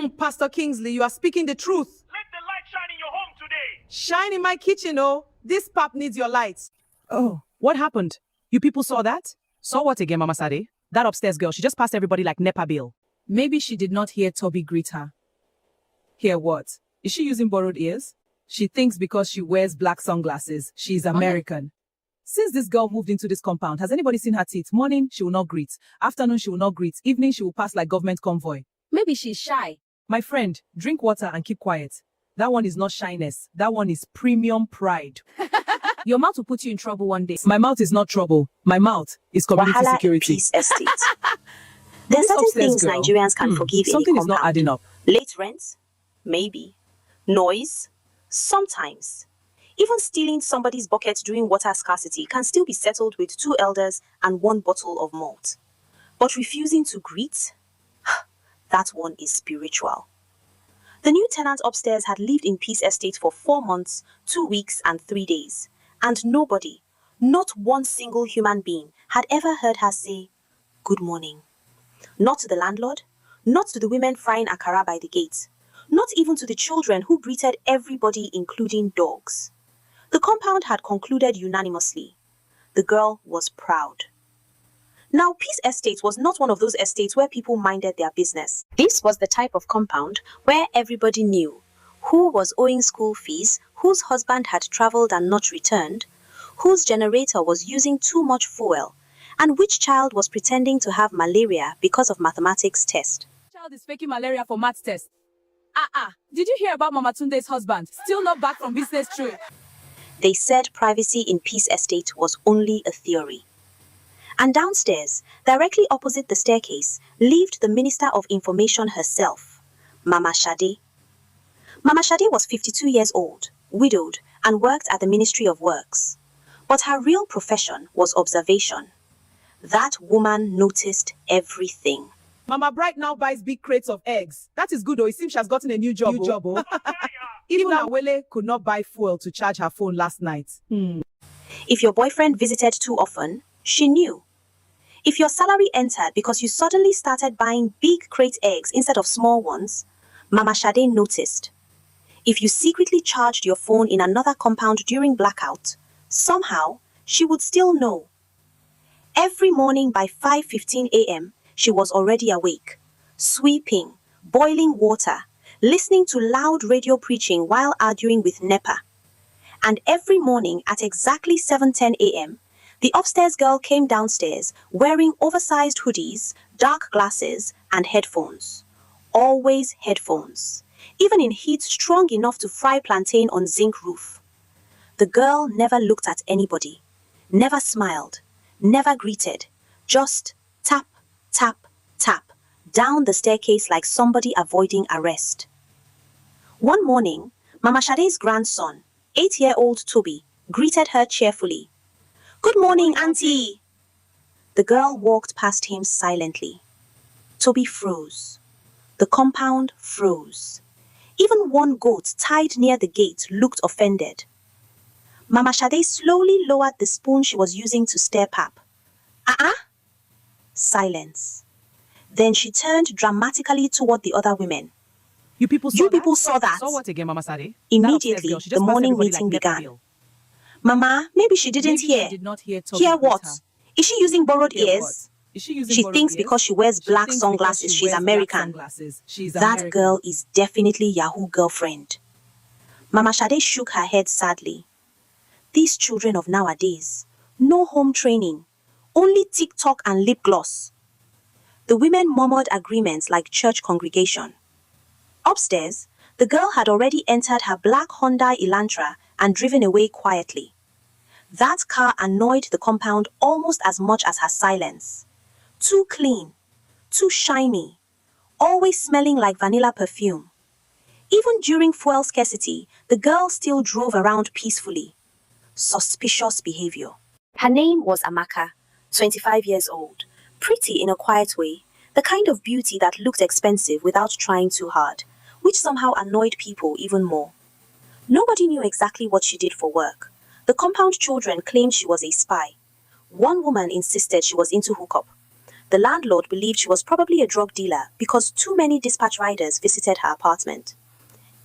Pastor Kingsley, you are speaking the truth. Let the light shine in your home today. Shine in my kitchen, oh. This pap needs your lights. Oh, what happened? You people saw that? Saw what again, Mama Sade? That upstairs girl, she just passed everybody like NEPA bill. Maybe she did not hear Toby greet her. Hear what? Is she using borrowed ears? She thinks because she wears black sunglasses, she's American. Since this girl moved into this compound, has anybody seen her teeth? Morning, she will not greet. Afternoon, she will not greet. Evening, she will pass like government convoy. Maybe she's shy. My friend, drink water and keep quiet. That one is not shyness. That one is premium pride. Your mouth will put you in trouble one day. My mouth is not trouble. My mouth is community Wahala security. in Peace Estate. There are This certain upstairs things girl, Nigerians can forgive in a something is not compound. adding up. Late rent? Maybe. Noise? Sometimes. Even stealing somebody's bucket during water scarcity can still be settled with 2 elders and 1 bottle of malt. But refusing to greet? That one is spiritual. The new tenant upstairs had lived in Peace Estate for 4 months, 2 weeks, and 3 days. And nobody, not one single human being, had ever heard her say, "Good morning." Not to the landlord, not to the women frying akara by the gate, not even to the children who greeted everybody, including dogs. The compound had concluded unanimously. The girl was proud. Now, Peace Estate was not one of those estates where people minded their business. This was the type of compound where everybody knew who was owing school fees, whose husband had traveled and not returned, whose generator was using too much fuel, and which child was pretending to have malaria because of mathematics test. Child is faking malaria for maths test. Did you hear about Mama Tunde's husband? Still not back from business trip. They said privacy in Peace Estate was only a theory. And downstairs, directly opposite the staircase, lived the Minister of Information herself, Mama Sade. Mama Sade was 52 years old, widowed, and worked at the Ministry of Works. But her real profession was observation. That woman noticed everything. Mama Bright now buys big crates of eggs. That is good, though. It seems she has gotten a new job. Oh. Even Awele could not buy fuel to charge her phone last night. If your boyfriend visited too often, she knew. If your salary entered because you suddenly started buying big crate eggs instead of small ones, Mama Sade noticed. If you secretly charged your phone in another compound during blackout, somehow she would still know. Every morning by 5:15 a.m., she was already awake, sweeping, boiling water, listening to loud radio preaching while arguing with NEPA. And every morning at exactly 7:10 a.m., the upstairs girl came downstairs wearing oversized hoodies, dark glasses, and headphones. Always headphones, even in heat strong enough to fry plantain on zinc roof. The girl never looked at anybody, never smiled, never greeted, just tap, tap, tap, down the staircase like somebody avoiding arrest. One morning, Mama Sade's grandson, 8-year-old Toby, greeted her cheerfully. "Good morning, Auntie." The girl walked past him silently. Toby froze. The compound froze. Even one goat tied near the gate looked offended. Mama Sade slowly lowered the spoon she was using to stir pap. Silence. Then she turned dramatically toward the other women. You people saw that? Saw what again, Mama Sade? Immediately, Girl, she the just passed morning everybody meeting like NEPA began. bill. Mama, maybe she didn't Maybe hear. She did not hear Toby Hear greet what? her. Is she using borrowed Hear ears? what? Is she using She borrowed thinks ears? because she wears She black thinks sunglasses, because she she's wears American. black sunglasses, she's That American. girl is definitely Yahoo girlfriend. Mama Sade shook her head sadly. These children of nowadays, no home training, only TikTok and lip gloss. The women murmured agreements like church congregation. Upstairs, the girl had already entered her black Honda Elantra and driven away quietly. That car annoyed the compound almost as much as her silence. Too clean, too shiny, always smelling like vanilla perfume. Even during fuel scarcity, the girl still drove around peacefully. Suspicious behavior. Her name was Amaka, 25 years old, pretty in a quiet way, the kind of beauty that looked expensive without trying too hard, which somehow annoyed people even more. Nobody knew exactly what she did for work. The compound children claimed she was a spy. One woman insisted she was into hookup. The landlord believed she was probably a drug dealer because too many dispatch riders visited her apartment.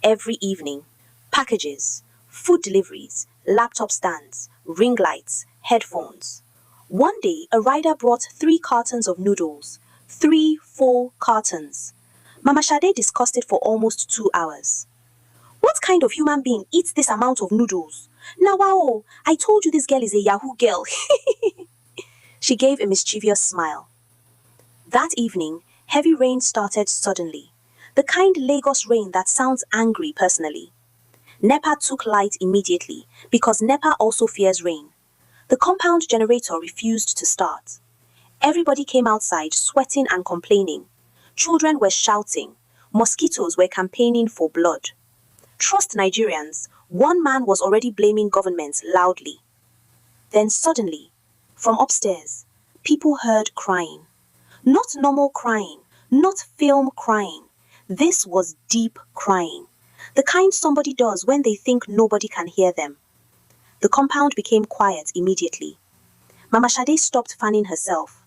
Every evening, packages, food deliveries, laptop stands, ring lights, headphones. One day, a rider brought 3 cartons of noodles. 3 full cartons. Mama Sade discussed it for almost 2 hours. What kind of human being eats this amount of noodles? Now, wow, I told you this girl is a Yahoo girl. She gave a mischievous smile. That evening, heavy rain started suddenly. The kind Lagos rain that sounds angry personally. NEPA took light immediately because NEPA also fears rain. The compound generator refused to start. Everybody came outside sweating and complaining. Children were shouting. Mosquitoes were campaigning for blood. Trust Nigerians, one man was already blaming governments loudly. Then suddenly, from upstairs, people heard crying. Not normal crying, not film crying. This was deep crying. The kind somebody does when they think nobody can hear them. The compound became quiet immediately. Mama Sade stopped fanning herself.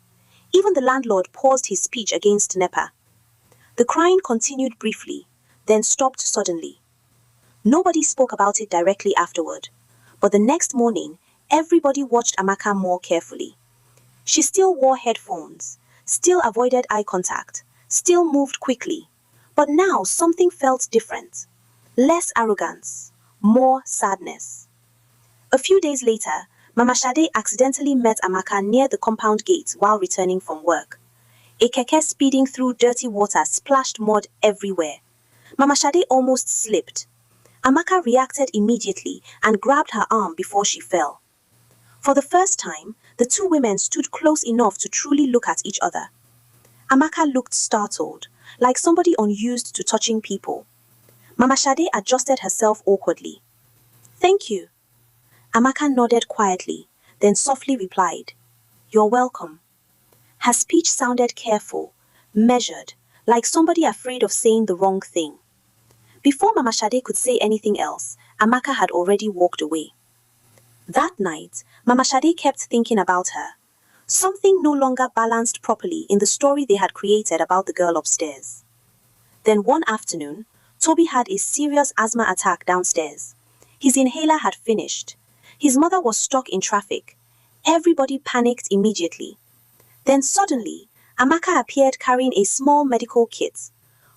Even the landlord paused his speech against NEPA. The crying continued briefly, then stopped suddenly. Nobody spoke about it directly afterward, but the next morning, everybody watched Amaka more carefully. She still wore headphones, still avoided eye contact, still moved quickly, but now something felt different. Less arrogance, more sadness. A few days later, Mama Sade accidentally met Amaka near the compound gate while returning from work. A keke speeding through dirty water splashed mud everywhere. Mama Sade almost slipped. Amaka reacted immediately and grabbed her arm before she fell. For the first time, the two women stood close enough to truly look at each other. Amaka looked startled, like somebody unused to touching people. Mama Sade adjusted herself awkwardly. "Thank you." Amaka nodded quietly, then softly replied, "You're welcome." Her speech sounded careful, measured, like somebody afraid of saying the wrong thing. Before Mama Sade could say anything else, Amaka had already walked away. That night, Mama Sade kept thinking about her. Something no longer balanced properly in the story they had created about the girl upstairs. Then one afternoon, Toby had a serious asthma attack downstairs. His inhaler had finished. His mother was stuck in traffic. Everybody panicked immediately. Then suddenly, Amaka appeared carrying a small medical kit.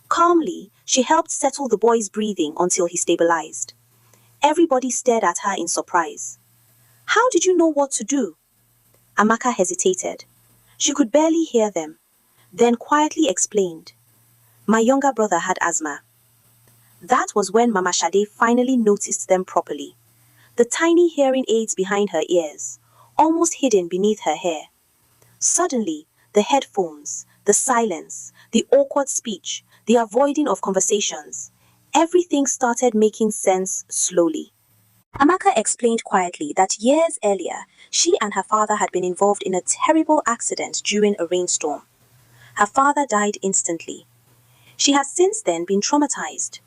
Calmly, she helped settle the boy's breathing until he stabilized. Everybody stared at her in surprise. "How did you know what to do?" Amaka hesitated. She could barely hear them, then quietly explained, "My younger brother had asthma." That was when Mama Sade finally noticed them properly. The tiny hearing aids behind her ears, almost hidden beneath her hair. Suddenly, the headphones, the silence, the awkward speech, the avoiding of conversations, everything started making sense slowly. Amaka explained quietly that years earlier, she and her father had been involved in a terrible accident during a rainstorm. Her father died instantly. She has since then been traumatized.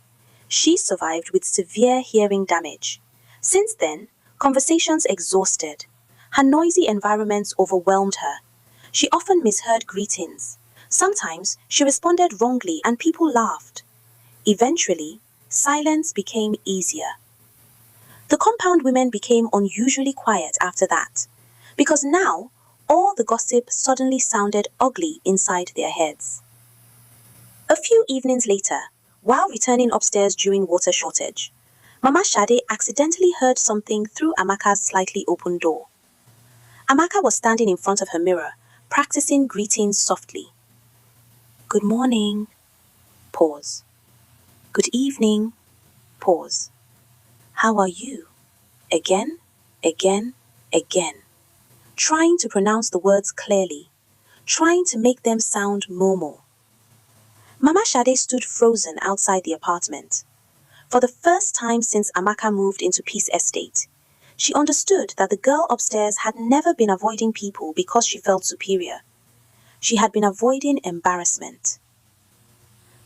She survived with severe hearing damage. Since then, conversations exhausted. Her noisy environments overwhelmed her. She often misheard greetings. Sometimes she responded wrongly and people laughed. Eventually, silence became easier. The compound women became unusually quiet after that, because now all the gossip suddenly sounded ugly inside their heads. A few evenings later, while returning upstairs during water shortage, Mama Sade accidentally heard something through Amaka's slightly open door. Amaka was standing in front of her mirror, practicing greetings softly. "Good morning." Pause. "Good evening." Pause. "How are you?" Again, again, again. Trying to pronounce the words clearly, trying to make them sound normal. Mama Sade stood frozen outside the apartment. For the first time since Amaka moved into Peace Estate, she understood that the girl upstairs had never been avoiding people because she felt superior. She had been avoiding embarrassment.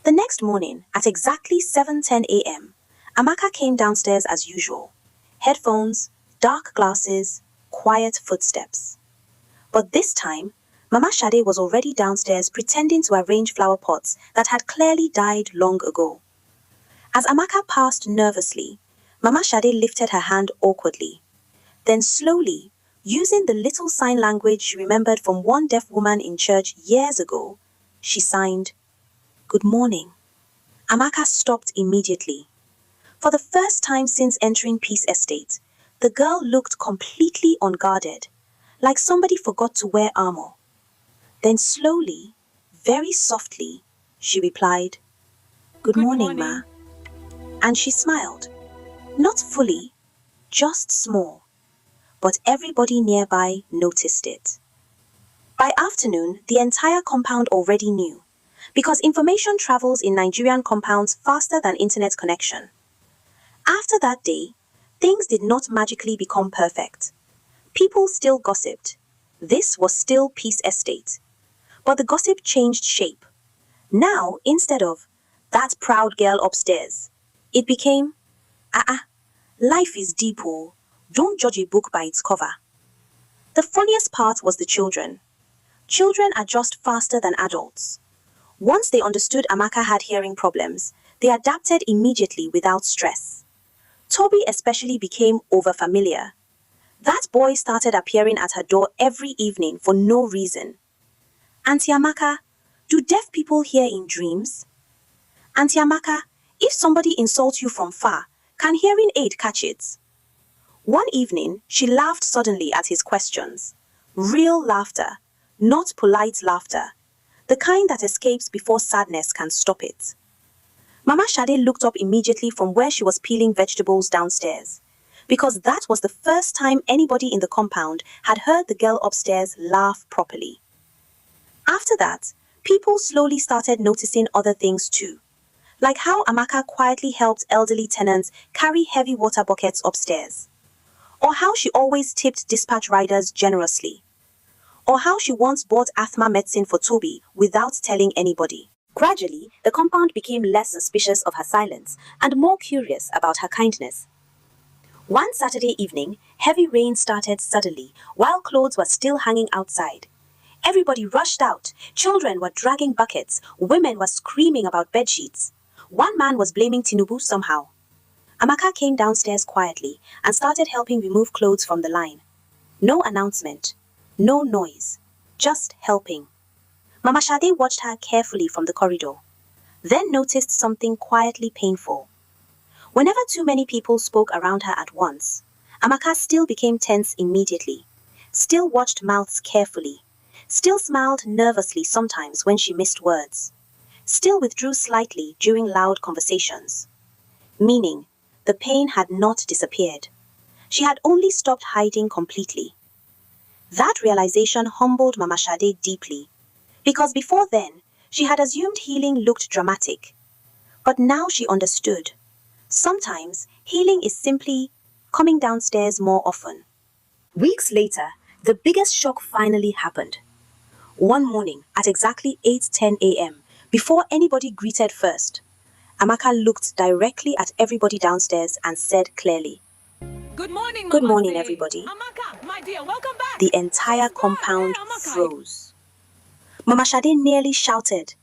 The next morning, at exactly 7:10 a.m., Amaka came downstairs as usual. Headphones, dark glasses, quiet footsteps. But this time, Mama Sade was already downstairs pretending to arrange flower pots that had clearly died long ago. As Amaka passed nervously, Mama Sade lifted her hand awkwardly. Then slowly, using the little sign language she remembered from one deaf woman in church years ago, she signed, "Good morning." Amaka stopped immediately. For the first time since entering Peace Estate, the girl looked completely unguarded, like somebody forgot to wear armor. Then slowly, very softly, she replied, Good morning, Ma." And she smiled. Not fully, just small. But everybody nearby noticed it. By afternoon, the entire compound already knew, because information travels in Nigerian compounds faster than internet connection. After that day, things did not magically become perfect. People still gossiped. This was still Peace Estate. But the gossip changed shape. Now, instead of, "That proud girl upstairs," it became, "Life is deep, oh. Don't judge a book by its cover." The funniest part was the children. Children adjust faster than adults. Once they understood Amaka had hearing problems, they adapted immediately without stress. Toby especially became overfamiliar. That boy started appearing at her door every evening for no reason. "Auntie Amaka, do deaf people hear in dreams?" "Auntie Amaka, if somebody insults you from far, can hearing aid catch it?" One evening, she laughed suddenly at his questions. Real laughter, not polite laughter. The kind that escapes before sadness can stop it. Mama Sade looked up immediately from where she was peeling vegetables downstairs, because that was the first time anybody in the compound had heard the girl upstairs laugh properly. After that, people slowly started noticing other things too, like how Amaka quietly helped elderly tenants carry heavy water buckets upstairs, or how she always tipped dispatch riders generously, or how she once bought asthma medicine for Toby without telling anybody. Gradually, the compound became less suspicious of her silence and more curious about her kindness. One Saturday evening, heavy rain started suddenly while clothes were still hanging outside. Everybody rushed out. Children were dragging buckets. Women were screaming about bedsheets. One man was blaming Tinubu somehow. Amaka came downstairs quietly and started helping remove clothes from the line. No announcement, no noise, just helping. Mama Sade watched her carefully from the corridor, then noticed something quietly painful. Whenever too many people spoke around her at once, Amaka still became tense immediately, still watched mouths carefully, still smiled nervously sometimes when she missed words, still withdrew slightly during loud conversations. Meaning, the pain had not disappeared. She had only stopped hiding completely. That realization humbled Mama Sade deeply, because before then, she had assumed healing looked dramatic. But now she understood. Sometimes, healing is simply coming downstairs more often. Weeks later, the biggest shock finally happened. One morning, at exactly 8:10 a.m., before anybody greeted first, Amaka looked directly at everybody downstairs and said clearly, Good morning, "Good Mama morning, Sade. everybody." Amaka, my dear, welcome back. The entire Sis, go on, compound where Amaka? froze. Mama Sade nearly shouted.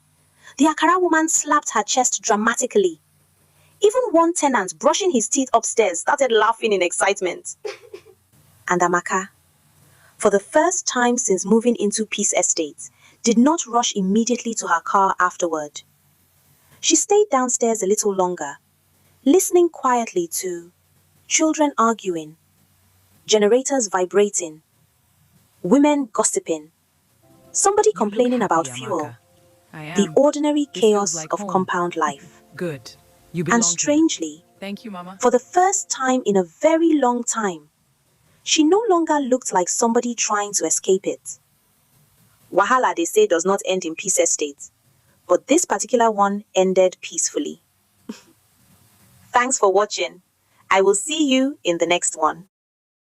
The Akara woman slapped her chest dramatically. Even one tenant brushing his teeth upstairs started laughing in excitement. And Amaka, for the first time since moving into Peace Estate, did not rush immediately to her car afterward. She stayed downstairs a little longer, listening quietly to children arguing, generators vibrating, women gossiping, somebody complaining about fuel, the ordinary chaos of compound life. Good. You belong And here. strangely, Thank you, Mama. for the first time in a very long time, she no longer looked like somebody trying to escape it. Wahala, they say, does not end in Peace Estate, but this particular one ended peacefully. Thanks for watching. I will see you in the next one.